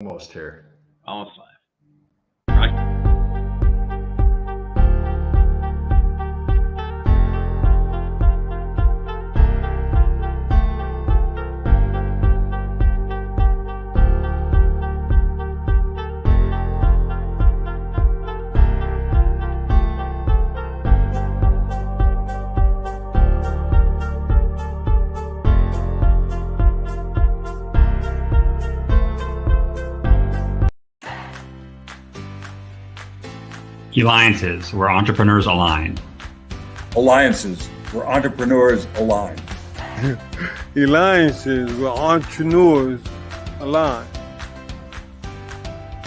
Almost here. Almost live. Right. Eliances, where entrepreneurs align. Alliances, where entrepreneurs align. Eliances, where entrepreneurs align.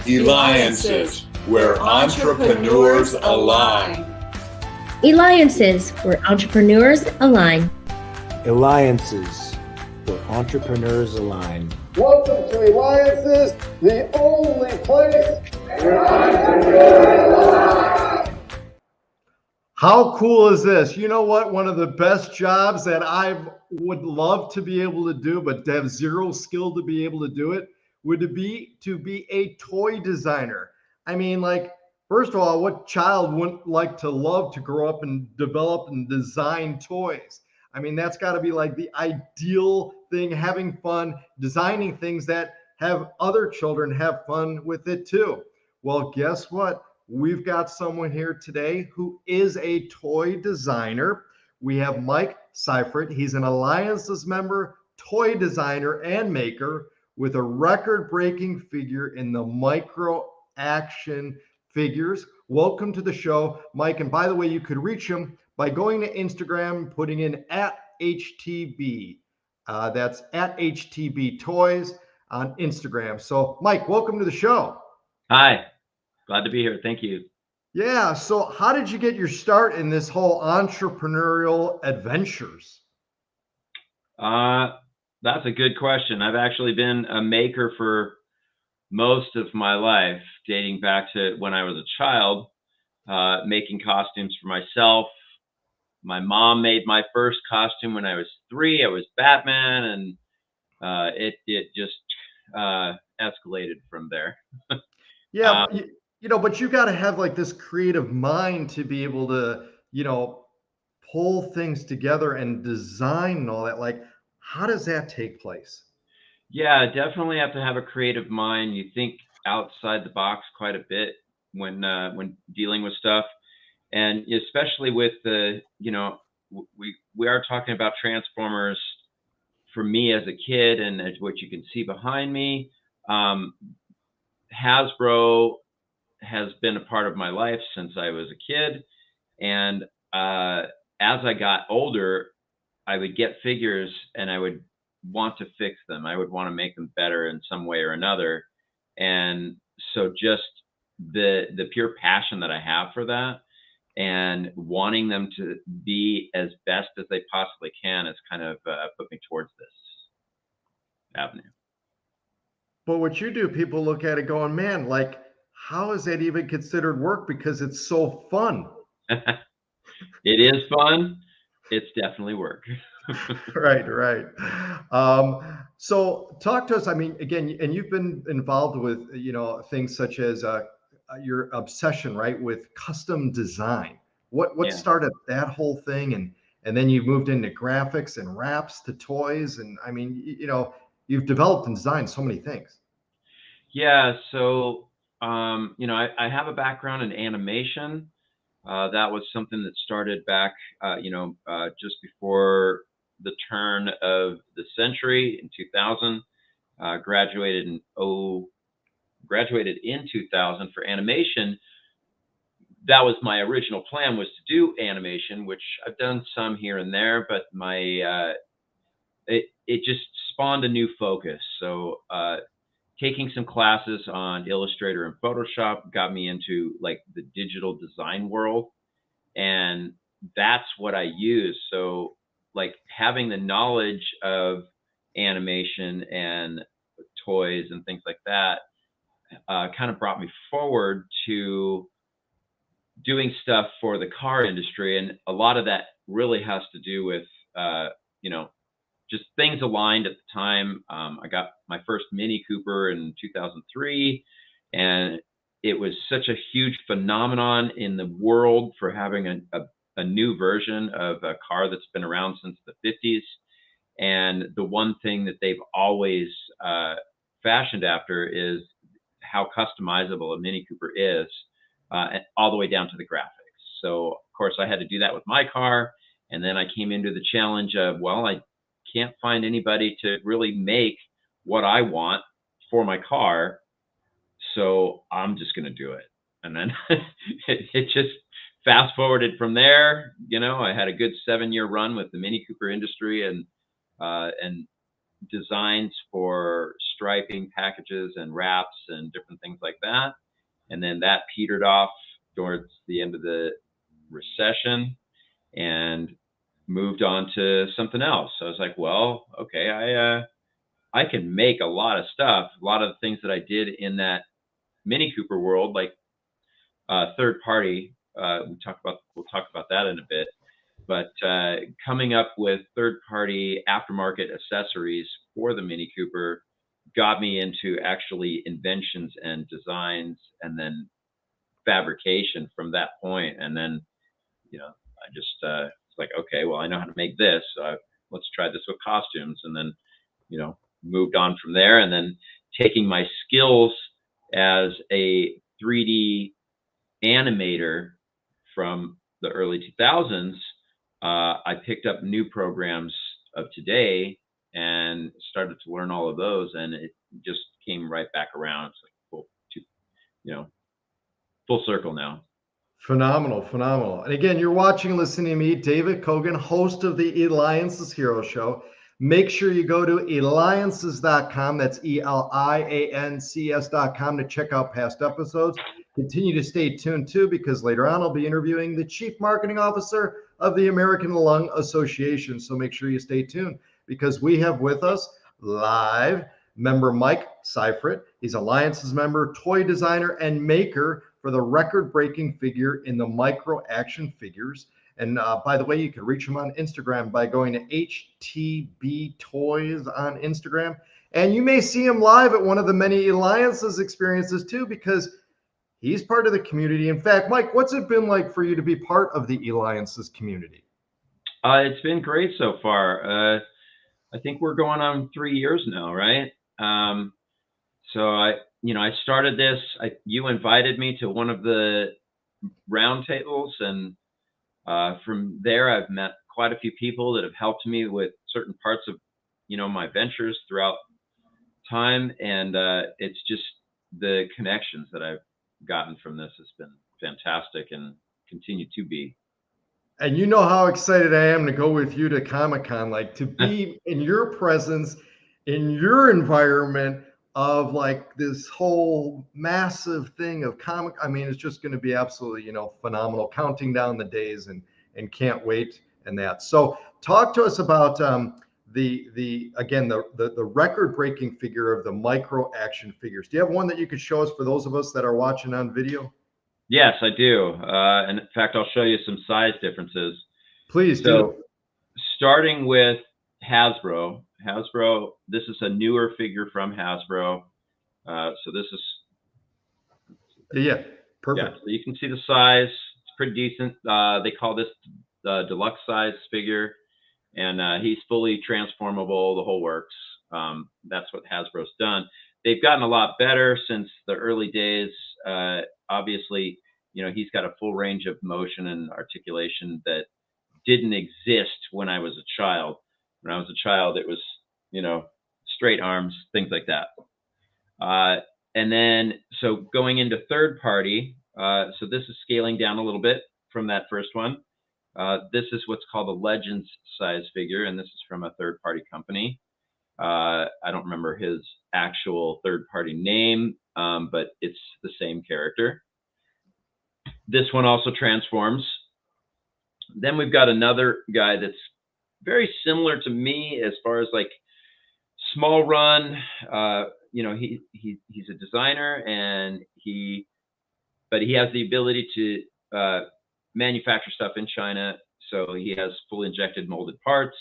Eliances, where entrepreneurs align. Eliances, where entrepreneurs align. Alliances, where entrepreneurs align. Welcome to Eliances, the only place where entrepreneurs align. How cool is this? You know what? One of the best jobs that I would love to be able to do, but to have zero skill to be able to do it, would be to be a toy designer. I mean, like, first of all, what child wouldn't like to love to grow up and develop and design toys? I mean, that's got to be like the ideal thing, having fun, designing things that have other children have fun with it too. Well, guess what? We've got someone here today who is a toy designer. We have Mike Syfritt. He's an Eliances member, toy designer, and maker with a record-breaking figure in the micro action figures. Welcome to the show, Mike. And by the way, you could reach him by going to Instagram, putting in @HTB. That's @HTB Toys on Instagram. So, Mike, welcome to the show. Hi. Glad to be here. Thank you. Yeah. So how did you get your start in this whole entrepreneurial adventures? That's a good question. I've actually been a maker for most of my life, dating back to when I was a child, making costumes for myself. My mom made my first costume when I was 3. I was Batman, and it just escalated from there. Yeah. But you got to have like this creative mind to be able to, pull things together and design and all that. Like, how does that take place? Yeah, definitely have to have a creative mind. You think outside the box quite a bit when dealing with stuff, and especially with the, we are talking about Transformers. For me as a kid, and as what you can see behind me, Hasbro has been a part of my life since I was a kid. And as I got older, I would get figures and I would want to fix them. I would want to make them better in some way or another. And so just the pure passion that I have for that and wanting them to be as best as they possibly can has kind of put me towards this avenue. But what you do, people look at it going, man, like, how is that even considered work? Because it's so fun. It is fun. It's definitely work. Right. So talk to us. I mean, again, and you've been involved with, things such as your obsession, right, with custom design. What started that whole thing? And then you moved into graphics and wraps to toys. And I mean, you've developed and designed so many things. Yeah. So, I have a background in animation. That was something that started back, just before the turn of the century in 2000. Graduated in 2000 for animation. That was my original plan, was to do animation, which I've done some here and there, but it just spawned a new focus. So taking some classes on Illustrator and Photoshop got me into like the digital design world, and that's what I use. So like having the knowledge of animation and toys and things like that kind of brought me forward to doing stuff for the car industry. And a lot of that really has to do with, just things aligned at the time. I got my first Mini Cooper in 2003, and it was such a huge phenomenon in the world for having a new version of a car that's been around since the 50s. And the one thing that they've always fashioned after is how customizable a Mini Cooper is, all the way down to the graphics. So, of course, I had to do that with my car. And then I came into the challenge of, well, I can't find anybody to really make what I want for my car. So I'm just going to do it. And then it just fast forwarded from there. I had a good 7-year run with the Mini Cooper industry and designs for striping packages and wraps and different things like that. And then that petered off towards the end of the recession and moved on to something else. So I was like, well, okay, I can make a lot of stuff. A lot of the things that I did in that Mini Cooper world, like third party, we'll talk about that in a bit. But coming up with third-party aftermarket accessories for the Mini Cooper got me into actually inventions and designs, and then fabrication from that point. And then, I just it's like, okay, well, I know how to make this. So let's try this with costumes, and then, moved on from there. And then taking my skills as a 3D animator from the early 2000s. I picked up new programs of today and started to learn all of those, and it just came right back around. It's like full circle now. Phenomenal, phenomenal. And again, you're watching and listening to me, David Kogan, host of the Eliances Heroes Show. Make sure you go to Eliances.com. That's Eliances.com to check out past episodes. Continue to stay tuned too, because later on I'll be interviewing the Chief Marketing Officer of the American Lung Association. So make sure you stay tuned, because we have with us live member Mike Syfritt. He's Eliances member, toy designer, and maker for the record-breaking figure in the micro action figures. And by the way, you can reach him on Instagram by going to HTB Toys on Instagram. And you may see him live at one of the many Eliances experiences too, because he's part of the community. In fact, Mike, what's it been like for you to be part of the Eliances community? It's been great so far. I think we're going on 3 years now, right? So I started this. You invited me to one of the roundtables, and from there, I've met quite a few people that have helped me with certain parts of, my ventures throughout time. And it's just the connections that I've gotten from this has been fantastic and continue to be. And you know how excited I am to go with you to Comic-Con, like to be in your presence, in your environment of like this whole massive thing of comic. I mean, it's just going to be absolutely, phenomenal, counting down the days and can't wait. And that. So talk to us about the record-breaking figure of the micro action figures. Do you have one that you could show us for those of us that are watching on video? Yes, I do. And in fact, I'll show you some size differences. Please do. So starting with Hasbro, this is a newer figure from Hasbro. So this is. Yeah, perfect. Yeah, so you can see the size. It's pretty decent. They call this the deluxe size figure. And he's fully transformable, the whole works. That's what Hasbro's done. They've gotten a lot better since the early days. Obviously, he's got a full range of motion and articulation that didn't exist when I was a child. When I was a child, it was, straight arms, things like that. And then, so going into third party, so this is scaling down a little bit from that first one. This is what's called a Legends size figure, and this is from a third party company. I don't remember his actual third party name, but it's the same character. This one also transforms. Then we've got another guy that's very similar to me as far as like small run. He's a designer, and but he has the ability to manufacture stuff in China. So he has fully injected molded parts.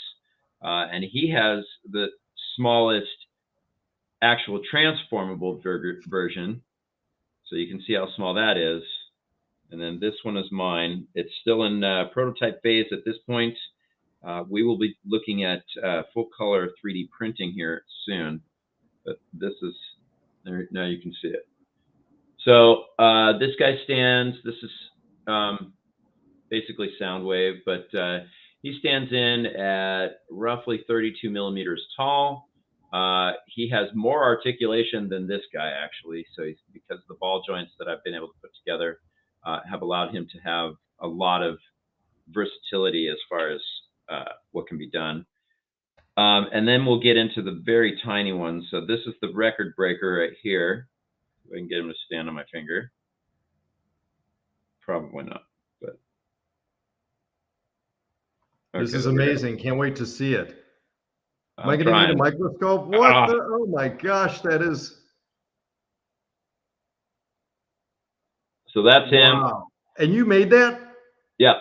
and he has the smallest actual transformable version. So you can see how small that is. And then this one is mine. It's still in prototype phase at this point. We will be looking at full color 3D printing here soon. But this is, there, now you can see it. So this guy stands, this is basically sound wave, but he stands in at roughly 32 millimeters tall. He has more articulation than this guy, actually. So he's, because the ball joints that I've been able to put together have allowed him to have a lot of versatility as far as what can be done. And then we'll get into the very tiny ones. So this is the record breaker right here. If I can get him to stand on my finger. Probably not, but. Okay, this is amazing. Can't wait to see it. Am I going to need a microscope? What? Oh my gosh, that is. So that's him. Wow. And you made that? Yeah.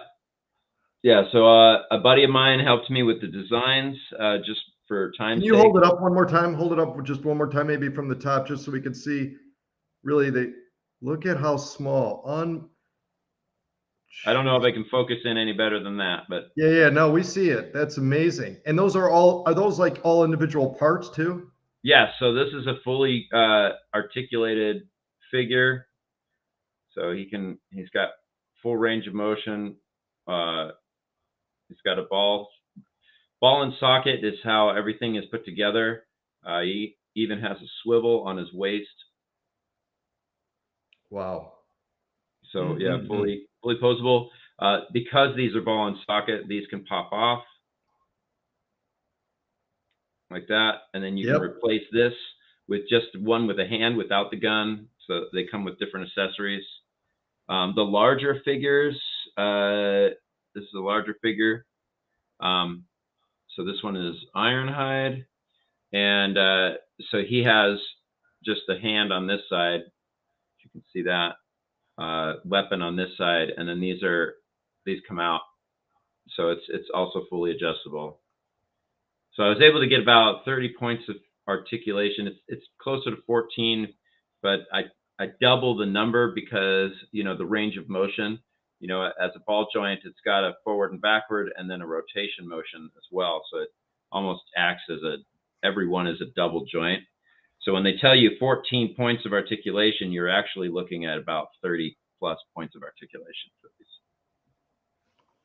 Yeah. So a buddy of mine helped me with the designs just for time's sake. Can you hold it up one more time? Hold it up just one more time, maybe from the top, just so we can see. Really, look at how small. I don't know if I can focus in any better than that, but yeah, no, we see it. That's amazing. And those are those like all individual parts too? Yeah, so this is a fully articulated figure. So he's got full range of motion. He's got a ball and socket is how everything is put together. He even has a swivel on his waist. Wow. So yeah, fully posable. Because these are ball and socket, these can pop off like that, and then you can replace this with just one with a hand without the gun. So they come with different accessories. The larger figures, this is a larger figure. So this one is Ironhide, and so he has just a hand on this side. You can see that weapon on this side, and then these come out. So it's also fully adjustable. So I was able to get about 30 points of articulation. It's closer to 14, but I double the number because, you know, the range of motion, you know, as a ball joint, it's got a forward and backward and then a rotation motion as well. So it almost acts as every one is a double joint. So when they tell you 14 points of articulation, you're actually looking at about 30 plus points of articulation for these.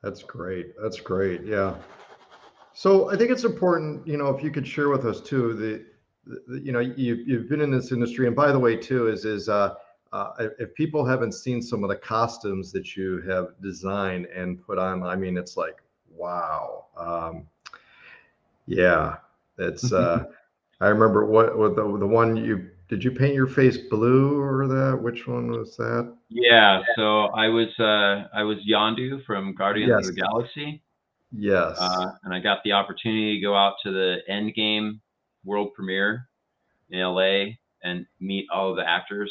That's great. That's great. Yeah. So I think it's important, you know, if you could share with us too, you know, you've been in this industry, and by the way, too, if people haven't seen some of the costumes that you have designed and put on, I mean, it's like, wow. Yeah, it's. I remember what the one did you paint your face blue or that? Which one was that? Yeah, so I was Yondu from Guardians of the Galaxy. Yes. And I got the opportunity to go out to the Endgame world premiere in LA and meet all of the actors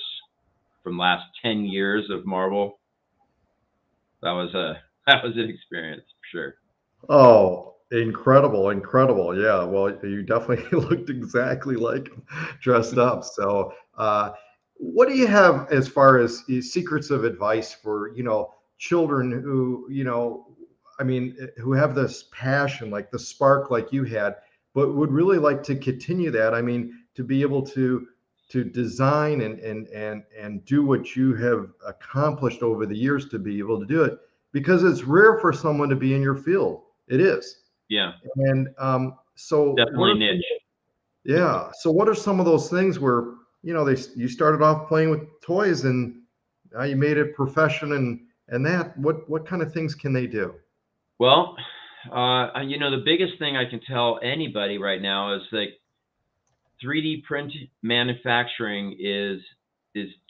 from last 10 years of Marvel. That was an experience for sure. Oh, incredible. Yeah. Well, you definitely looked exactly like him, dressed up. So, what do you have as far as secrets of advice for, you know, children who, you know, I mean, who have this passion, like the spark like you had, but would really like to continue that? I mean, to be able to design and do what you have accomplished over the years, to be able to do it, because it's rare for someone to be in your field. It is. Yeah. And so definitely niche. Yeah. So what are some of those things where, you know, you started off playing with toys and now you made it profession and that, what kind of things can they do? Well, you know, the biggest thing I can tell anybody right now is that 3D print manufacturing is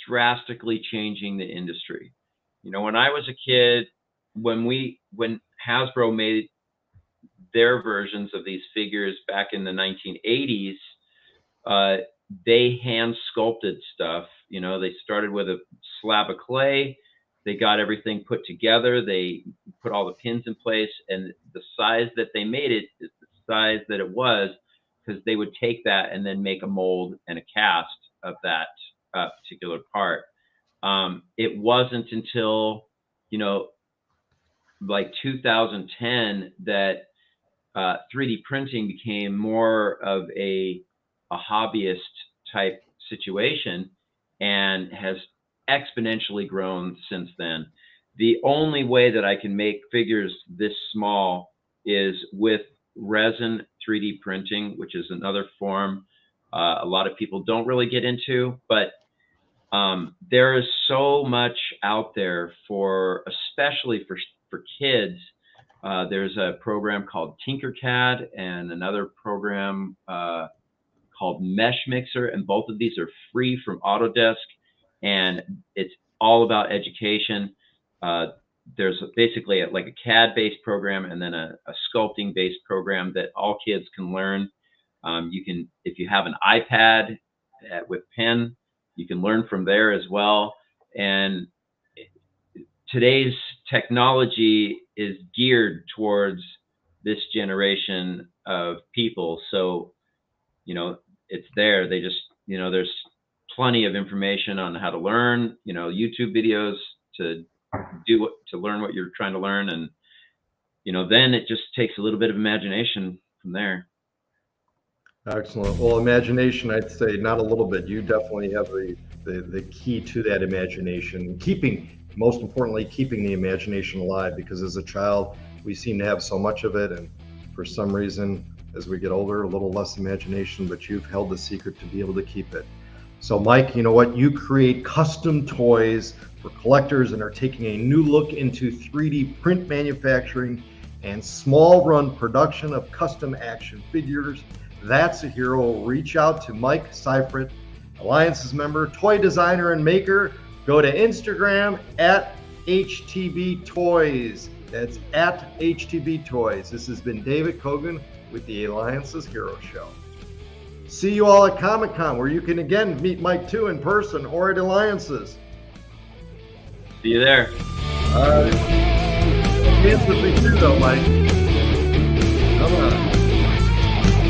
drastically changing the industry. You know, when I was a kid, when Hasbro made their versions of these figures back in the 1980s, they hand sculpted stuff. You know, they started with a slab of clay. They got everything put together. They put all the pins in place, and the size that they made it is the size that it was, because they would take that and then make a mold and a cast of that particular part. It wasn't until, like 2010 that 3D printing became more of a hobbyist type situation, and has exponentially grown since then. The only way that I can make figures this small is with resin 3D printing, which is another form a lot of people don't really get into, but there is so much out there especially for kids. There's a program called Tinkercad and another program called Mesh Mixer, and both of these are free from Autodesk, and it's all about education. There's basically like a CAD-based program and then a sculpting-based program that all kids can learn. You can, if you have an iPad with pen, you can learn from there as well. And today's technology is geared towards this generation of people. So, it's there. They just, there's plenty of information on how to learn, YouTube videos to learn what you're trying to learn. And, then it just takes a little bit of imagination from there. Excellent. Well, imagination, I'd say not a little bit. You definitely have the key to that imagination. Most importantly, keeping the imagination alive, because as a child, we seem to have so much of it. And for some reason, as we get older, a little less imagination, but you've held the secret to be able to keep it. So Mike, you know what? You create custom toys for collectors and are taking a new look into 3D print manufacturing and small run production of custom action figures. That's a hero. Reach out to Mike Syfritt, Eliances member, toy designer and maker. Go to Instagram at HTB Toys. That's at HTB Toys. This has been David Kogan with the Eliances Heroes Show. See you all at Comic-Con, where you can again meet Mike too in person or at Eliances. See you there. Dance with me too though, Mike.